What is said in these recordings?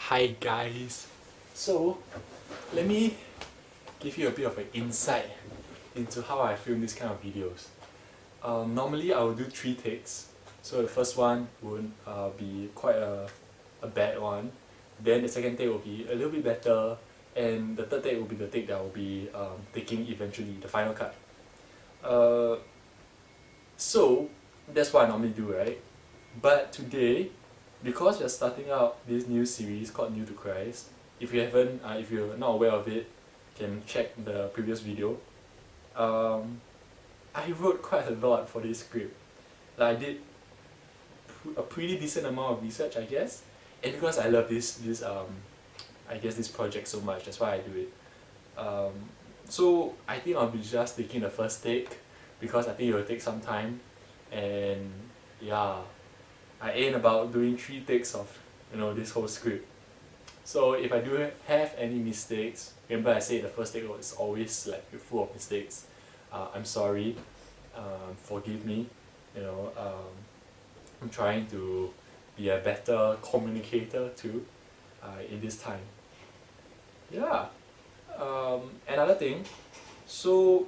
Hi guys. So let me give you a bit of an insight into how I film this kind of videos. Normally I will do 3 takes. So the first one would be quite a bad one. Then the second take will be a little bit better. And the third take will be the take that I will be taking eventually, the final cut. So that's what I normally do, right? But today, because we're starting out this new series called New to Christ, if you're not aware of it, you can check the previous video. I wrote quite a lot for this script. Like I did a pretty decent amount of research, I guess, and because I love this project so much, that's why I do it. So I think I'll be just taking the first take because I think it will take some time, and yeah, I aim about doing 3 takes of this whole script. So if I do have any mistakes, remember I said the first take was always like full of mistakes. I'm sorry. Forgive me. I'm trying to be a better communicator too in this time. Yeah. Another thing. So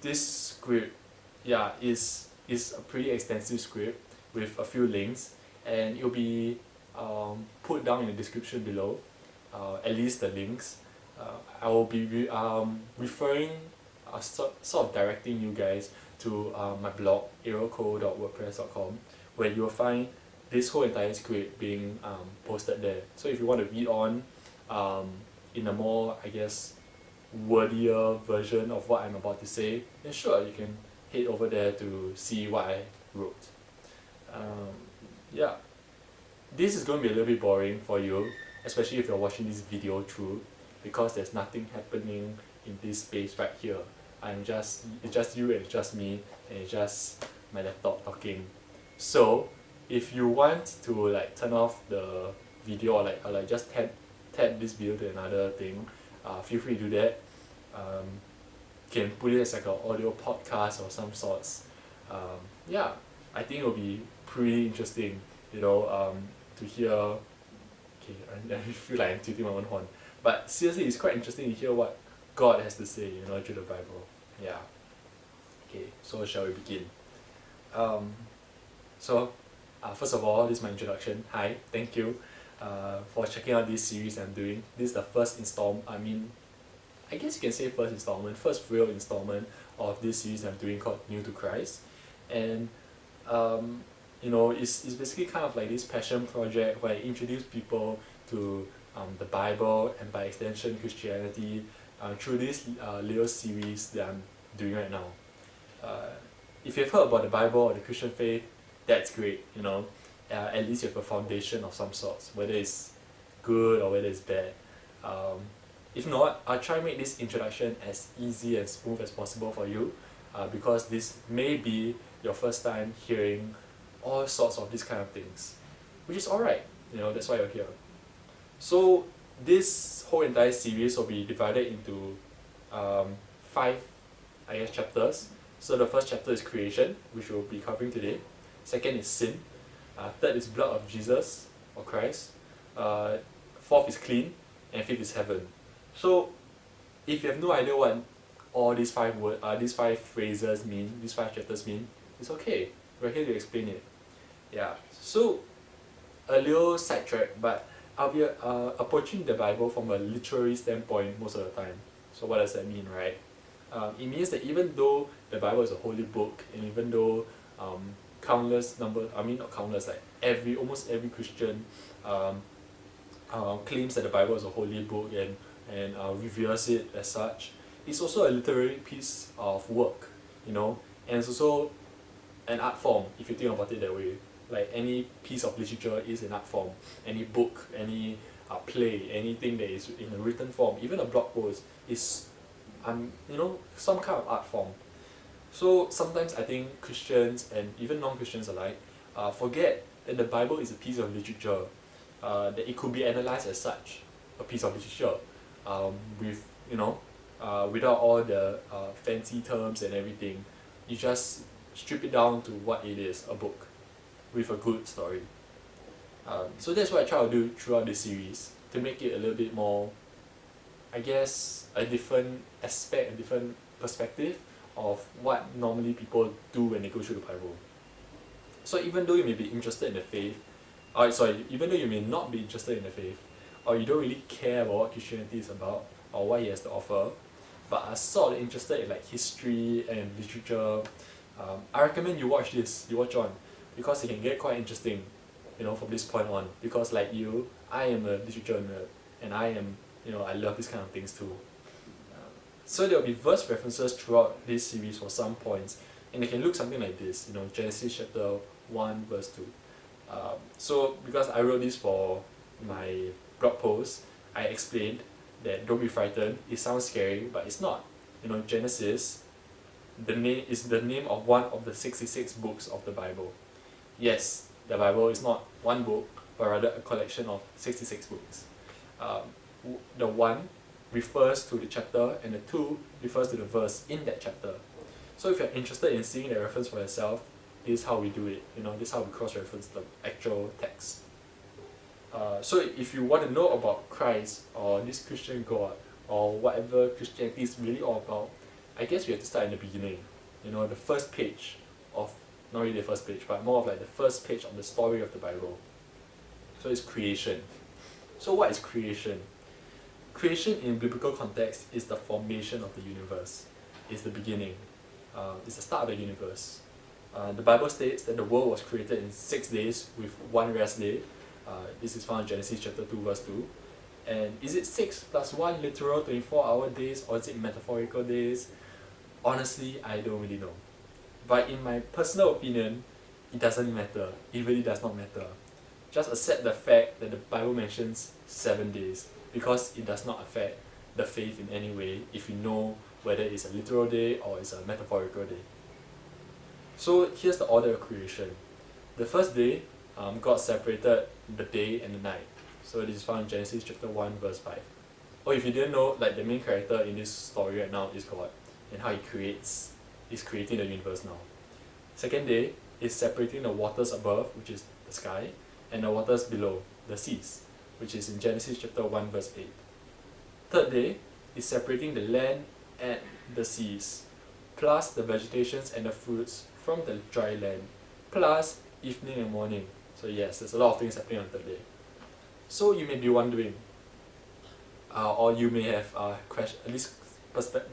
this script, yeah, is a pretty extensive script with a few links, and it'll be put down in the description below, at least the links. I will be referring, sort of directing you guys to my blog, aeroco.wordpress.com, where you will find this whole entire script being posted there. So if you want to read on in a more, I guess, wordier version of what I'm about to say, then sure, you can head over there to see what I wrote. Yeah, this is going to be a little bit boring for you, especially if you're watching this video through, because there's nothing happening in this space right here. It's just you and it's just me, and it's just my laptop talking. So if you want to like turn off the video, or like just tab this video to another thing, feel free to do that. You can put it as like an audio podcast or some sorts. Yeah, I think it'll be pretty interesting, to hear. Okay, I feel like I'm tooting my own horn, but seriously, it's quite interesting to hear what God has to say, through the Bible. Yeah. Okay, so shall we begin? First of all, this is my introduction. Hi, thank you for checking out this series I'm doing. This is the first installment. I guess you can say first real installment of this series I'm doing called New to Christ, and it's basically kind of like this passion project where I introduce people to the Bible and by extension Christianity through this little series that I'm doing right now. If you've heard about the Bible or the Christian faith, that's great. At least you have a foundation of some sorts, whether it's good or whether it's bad. If not, I'll try to make this introduction as easy and smooth as possible for you, because this may be your first time hearing all sorts of these kind of things, which is alright, that's why you're here. So this whole entire series will be divided into 5, I guess, chapters. So the first chapter is creation, which we'll be covering today. Second is sin. Third is blood of Jesus or Christ. Fourth is clean, and fifth is heaven. So if you have no idea what all these 5 phrases mean, these 5 chapters mean, it's okay. We're here to explain it. Yeah. So a little sidetrack, but I'll be approaching the Bible from a literary standpoint most of the time. So what does that mean, right? It means that even though the Bible is a holy book, and even though almost every Christian claims that the Bible is a holy book and reveres it as such, it's also a literary piece of work, and it's also an art form if you think about it that way. Like any piece of literature is an art form. Any book, any play, anything that is in a written form, even a blog post is some kind of art form. So sometimes I think Christians and even non-Christians alike forget that the Bible is a piece of literature, that it could be analysed as such, a piece of literature, without all the fancy terms and everything. You just strip it down to what it is, a book with a good story. So that's what I try to do throughout this series, to make it a little bit more, I guess, a different aspect, a different perspective of what normally people do when they go through the Bible. So even though you may be interested in the faith, even though you may not be interested in the faith, or you don't really care about what Christianity is about, or what it has to offer, but are sort of interested in like history and literature, I recommend you watch on, because it can get quite interesting, from this point on. Because like you, I am a literature nerd, and I love these kind of things too. So there will be verse references throughout this series for some points, and they can look something like this, Genesis chapter 1 verse 2. So because I wrote this for my blog post, I explained that don't be frightened, it sounds scary, but it's not. Genesis, the name is the name of one of the 66 books of the Bible. Yes, the Bible is not one book, but rather a collection of 66 books. The 1 refers to the chapter, and the 2 refers to the verse in that chapter. So if you're interested in seeing the reference for yourself, this is how we do it. This is how we cross-reference the actual text. So if you want to know about Christ, or this Christian God, or whatever Christianity is really all about, I guess we have to start in the beginning. The first page of, not really the first page, but more of like the first page of the story of the Bible. So it's creation. So what is creation? Creation in biblical context is the formation of the universe. It's the beginning. It's the start of the universe. The Bible states that the world was created in 6 days with one rest day. This is found in Genesis chapter 2 verse 2. And is it 6 plus 1 literal 24-hour days, or is it metaphorical days? Honestly, I don't really know. But in my personal opinion, it doesn't matter. It really does not matter. Just accept the fact that the Bible mentions 7 days, because it does not affect the faith in any way if you know whether it's a literal day or it's a metaphorical day. So here's the order of creation. The first day, God separated the day and the night. So this is found in Genesis chapter 1 verse 5. Or if you didn't know, like the main character in this story right now is God, and how he's creating the universe now. Second day is separating the waters above, which is the sky, and the waters below, the seas, which is in Genesis chapter 1 verse 8. Third day is separating the land and the seas, plus the vegetations and the fruits from the dry land, plus evening and morning. So yes, there's a lot of things happening on the third day. So you may be wondering, or you may have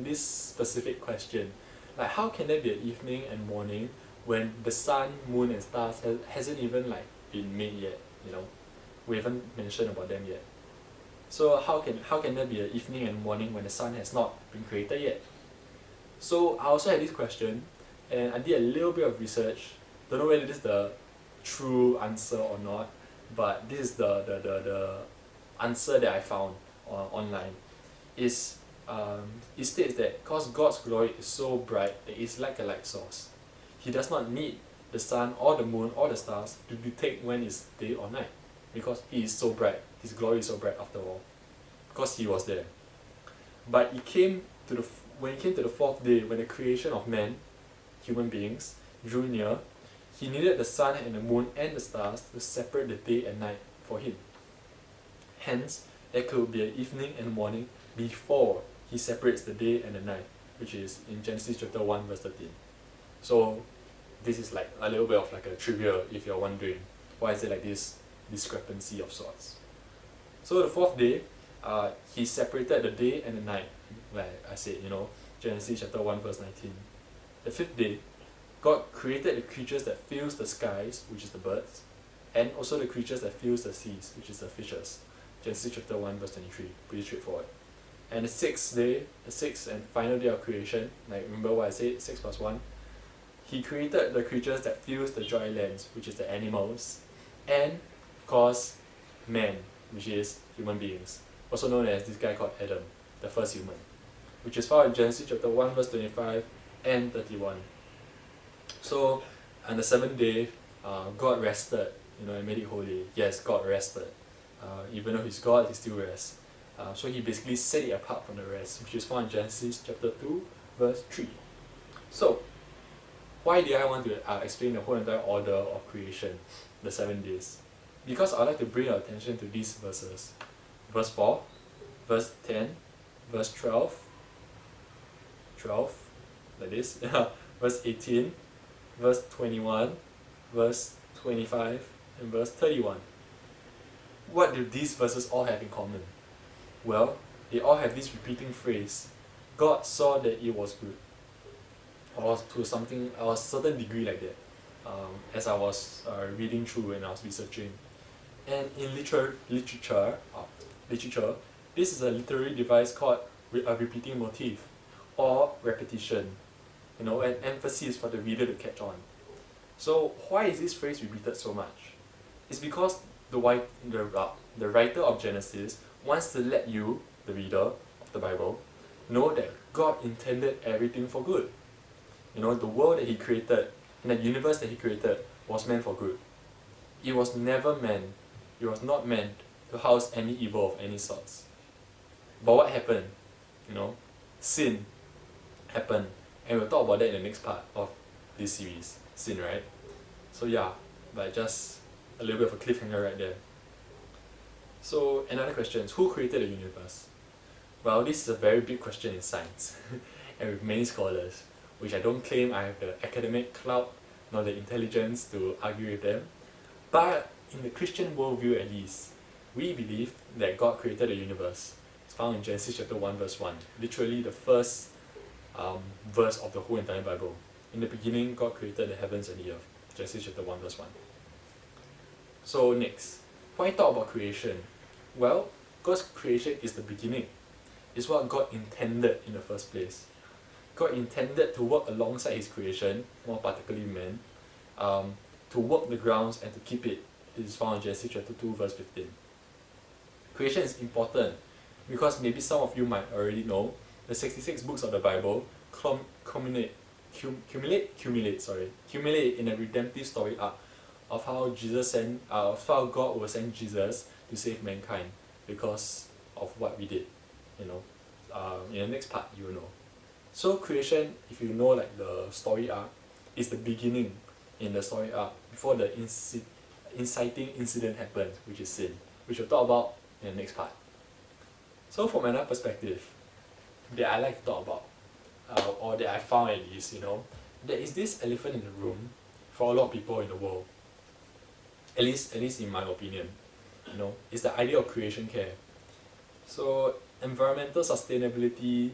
this specific question, like how can there be an evening and morning when the sun, moon and stars hasn't even like been made yet, we haven't mentioned about them yet. So how can there be an evening and morning when the sun has not been created yet? So I also had this question, and I did a little bit of research. Don't know whether this is the true answer or not, but this is the answer that I found online. It states that because God's glory is so bright that it's like a light source, He does not need the sun or the moon or the stars to detect when it's day or night, because He is so bright. His glory is so bright after all, because He was there. But when it came to the fourth day, when the creation of man, human beings, drew near, He needed the sun and the moon and the stars to separate the day and night for Him. Hence, there could be an evening and morning before He separates the day and the night, which is in Genesis chapter 1 verse 13. So this is like a little bit of like a trivia if you're wondering why is there like this discrepancy of sorts. So the fourth day, He separated the day and the night, like I said, Genesis chapter 1 verse 19. The fifth day, God created the creatures that fills the skies, which is the birds, and also the creatures that fills the seas, which is the fishes. Genesis chapter 1 verse 23, pretty straightforward. And the sixth day, the sixth and final day of creation, like remember what I said, 6 plus 1, He created the creatures that fills the dry lands, which is the animals, and of course man, which is human beings, also known as this guy called Adam, the first human, which is found in Genesis chapter 1 verse 25 and 31. So on the seventh day, God rested, and made it holy. Yes, God rested. Even though He's God, He still rests. So He basically set it apart from the rest, which is found in Genesis chapter 2 verse 3. So why did I want to explain the whole entire order of creation, the 7 days? because I'd like to bring your attention to these verses. Verse 4, verse 10, verse 12, like this, verse 18, verse 21, verse 25, and verse 31. What do these verses all have in common? Well, they all have this repeating phrase, God saw that it was good, or to something, or a certain degree like that, as I was reading through and I was researching. And in literature, this is a literary device called a repeating motif, or repetition, an emphasis for the reader to catch on. So why is this phrase repeated so much? It's because the writer of Genesis wants to let you, the reader of the Bible, know that God intended everything for good. The world that He created, and the universe that He created was meant for good. It was not meant to house any evil of any sorts. But what happened? Sin happened. And we'll talk about that in the next part of this series. Sin, right? So yeah, but just a little bit of a cliffhanger right there. So another question is, who created the universe? Well, this is a very big question in science and with many scholars, which I don't claim I have the academic clout nor the intelligence to argue with them. But in the Christian worldview at least, we believe that God created the universe. It's found in Genesis chapter 1 verse 1, literally the first verse of the whole entire Bible. In the beginning, God created the heavens and the earth. Genesis chapter 1 verse 1. So next, why talk about creation? Well, God's creation is the beginning. It's what God intended in the first place. God intended to work alongside His creation, more particularly man, to work the grounds and to keep it. This is found in Genesis chapter 2 verse 15. Creation is important because maybe some of you might already know the 66 books of the Bible culminate in a redemptive story arc of how God will send Jesus to save mankind because of what we did. In the next part you will know. So creation, if you know like the story arc, is the beginning in the story arc before the inciting incident happens, which is sin, which we'll talk about in the next part. So from another perspective that I like to talk about, or that I found at least, there is this elephant in the room for a lot of people in the world. At least in my opinion, it's the idea of creation care. So environmental sustainability,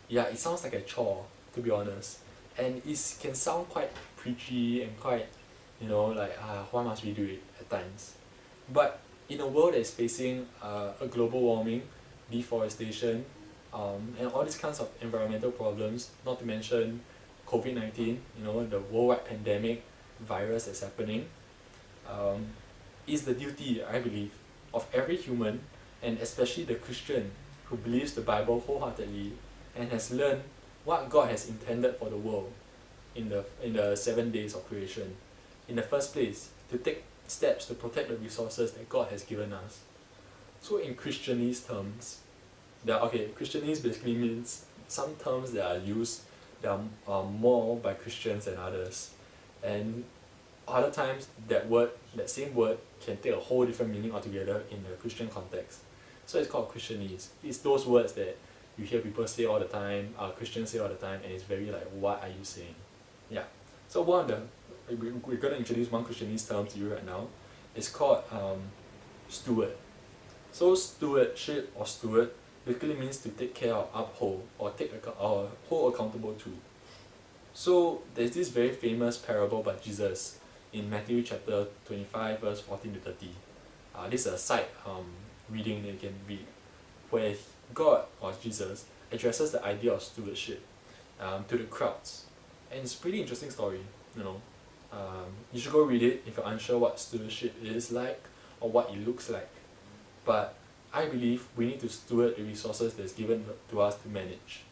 yeah, it sounds like a chore, to be honest, and it can sound quite preachy and quite, why must we do it at times? But in a world that is facing a global warming, deforestation, and all these kinds of environmental problems, not to mention COVID-19, the worldwide pandemic virus that's happening, is the duty, I believe, of every human, and especially the Christian who believes the Bible wholeheartedly and has learned what God has intended for the world in the 7 days of creation. In the first place, to take steps to protect the resources that God has given us. So in Christianese terms, Christianese basically means some terms that are used that are more by Christians than others. And other times that same word can take a whole different meaning altogether in the Christian context. So it's called Christianese. It's those words that you hear people say all the time, Christians say all the time, and it's very like, what are you saying? Yeah. So we're going to introduce one Christianese term to you right now. It's called steward. So stewardship or steward basically means to take care of, uphold, or hold accountable to. So there's this very famous parable by Jesus in Matthew chapter 25 verse 14 to 30. This is a side reading that you can read, where God, or Jesus, addresses the idea of stewardship to the crowds. And it's a pretty interesting story, You should go read it if you're unsure what stewardship is like or what it looks like. But I believe we need to steward the resources that's given to us to manage,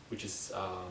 which is a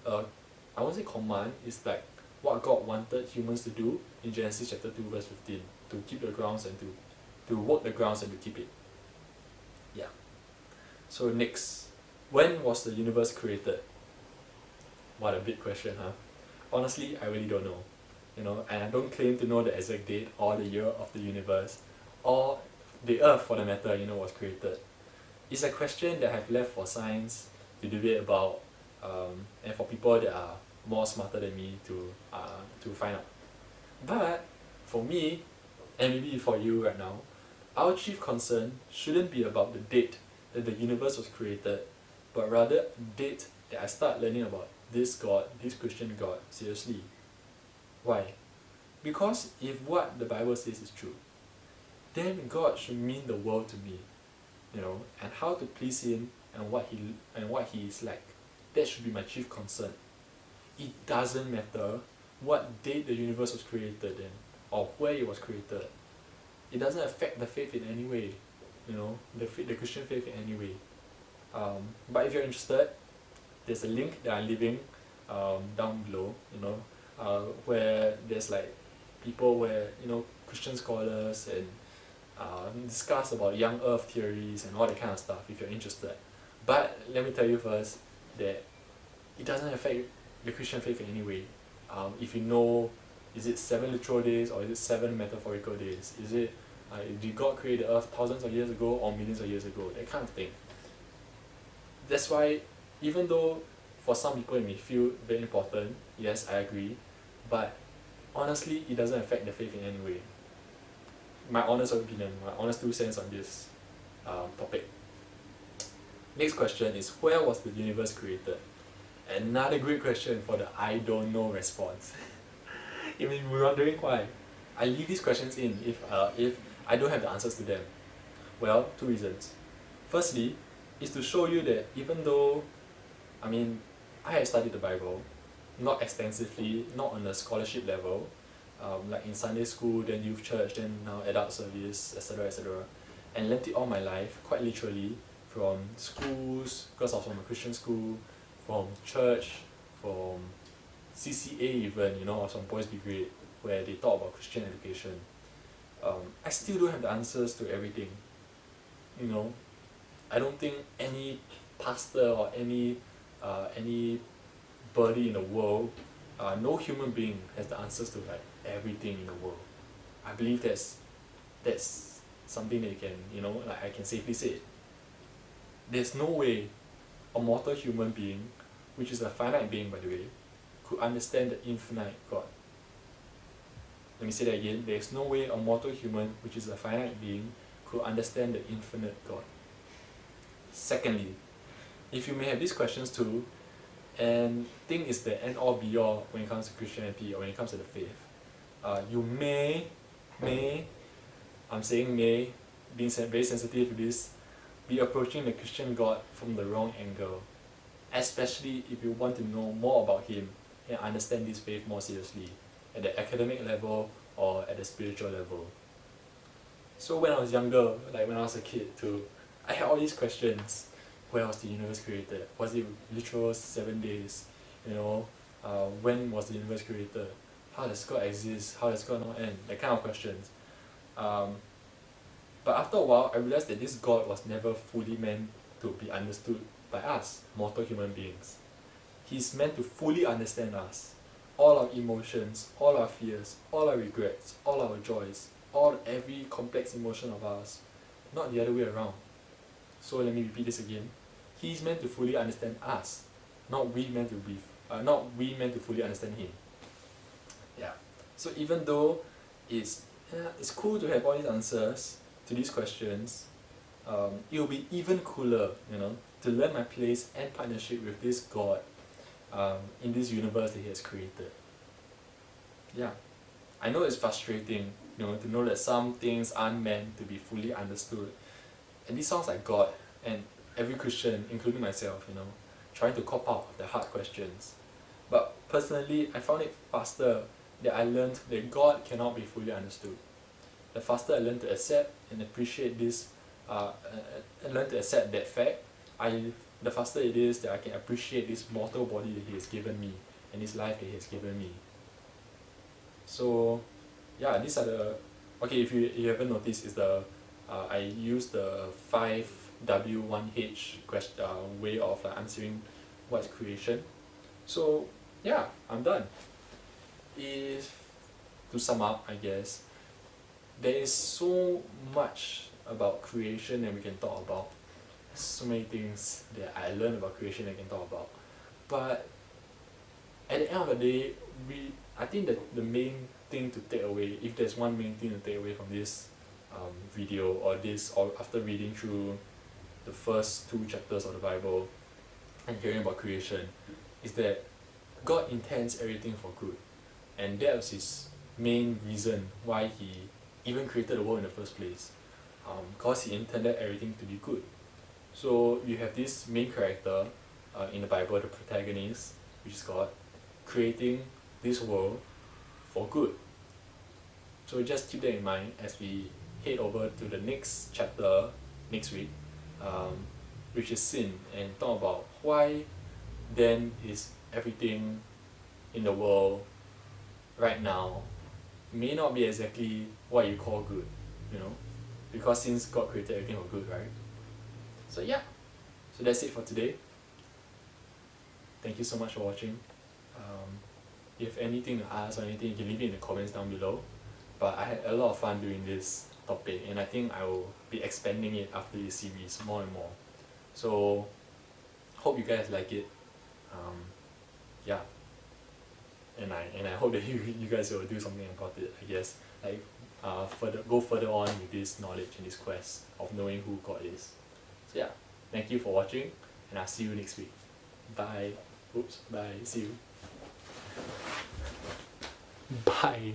I won't say command, it's like what God wanted humans to do in Genesis chapter 2 verse 15, to keep the grounds and to work the grounds and to keep it. Yeah. So next, when was the universe created? What a big question, huh? Honestly, I really don't know. and I don't claim to know the exact date or the year of the universe, or the earth for the matter, was created. It's a question that I've left for science to debate about, and for people that are more smarter than me to find out. But for me, and maybe for you right now, our chief concern shouldn't be about the date that the universe was created, but rather the date that I start learning about this God, this Christian God, seriously. Why? Because if what the Bible says is true, then God should mean the world to me, and how to please Him and what He is like. That should be my chief concern. It doesn't matter what date the universe was created in, or where it was created. It doesn't affect the faith in any way, the Christian faith in any way. But if you're interested, there's a link that I'm leaving down below, where there's like people where, Christian scholars and discuss about young earth theories and all that kind of stuff if you're interested. But let me tell you first that it doesn't affect the Christian faith in any way. If you know, is it 7 literal days or is it 7 metaphorical days? Is it, did God create the earth thousands of years ago or millions of years ago? That kind of thing. That's why, even though for some people it may feel very important, yes, I agree, but honestly, it doesn't affect the faith in any way. My honest opinion, my honest 2 cents on this topic. Next question is, where was the universe created? Another great question for the I don't know response. You may be wondering why. I leave these questions in if I don't have the answers to them. Well, 2 reasons. Firstly, is to show you that even though, I had studied the Bible, not extensively, not on a scholarship level, like in Sunday school, then youth church, then now adult service, etc., etc., and learnt it all my life, quite literally, from schools, because I was from a Christian school, from church, from CCA even, I was from Boys Brigade, where they talk about Christian education. I still don't have the answers to everything. I don't think any pastor or any body in the world, no human being has the answers to like everything in the world. I believe that's something that you can, I can safely say. There's no way a mortal human being, which is a finite being by the way, could understand the infinite God. Let me say that again. There's no way a mortal human, which is a finite being, could understand the infinite God. Secondly, if you may have these questions too, and think it's the end all be all when it comes to Christianity or when it comes to the faith, you may, I'm saying may, being very sensitive to this, be approaching the Christian God from the wrong angle, especially if you want to know more about Him and understand this faith more seriously, at the academic level or at the spiritual level. So when I was younger, like when I was a kid too, I had all these questions. Where was the universe created? Was it literal 7 days? When was the universe created? How does God exist? How does God not end? That kind of questions. But after a while, I realized that this God was never fully meant to be understood by us, mortal human beings. He's meant to fully understand us. All our emotions, all our fears, all our regrets, all our joys, every complex emotion of ours, not the other way around. So let me repeat this again. He's meant to fully understand us, not we meant to fully understand Him. Yeah. So even though it's cool to have all these answers to these questions, it will be even cooler, to learn my place and partnership with this God in this universe that He has created. Yeah. I know it's frustrating, to know that some things aren't meant to be fully understood. And this sounds like God and every Christian, including myself, trying to cop out of the hard questions. But personally, I found it faster that I learned that God cannot be fully understood. The faster I learned to accept and appreciate this, and learn to accept that fact, the faster it is that I can appreciate this mortal body that He has given me and this life that He has given me. So, yeah, these are the, okay, if you haven't noticed, is the I use the 5W1H way of answering what's creation. So yeah, I'm done. If to sum up, I guess, there is so much about creation that we can talk about. So many things that I learned about creation that I can talk about. But at the end of the day, I think that the main thing to take away, if there's one main thing to take away from this video or after reading through the first 2 chapters of the Bible and hearing about creation, is that God intends everything for good. And that was his main reason why he even created the world in the first place. Because he intended everything to be good. So you have this main character in the Bible, the protagonist, which is God, creating this world for good. So just keep that in mind as we head over to the next chapter next week, which is sin, and talk about why then is everything in the world right now may not be exactly what you call good, because since God created everything for good, right? So yeah, so that's it for today. Thank you so much for watching. If you have anything to ask or anything, you can leave it in the comments down below. But I had a lot of fun doing this topic, and I think I will be expanding it after this series more and more. So hope you guys like it. Yeah, and I hope that you guys will do something about it, I guess, like go further on with this knowledge and this quest of knowing who God is. So yeah, thank you for watching, and I'll see you next week. Bye. Oops, bye. See you. Bye.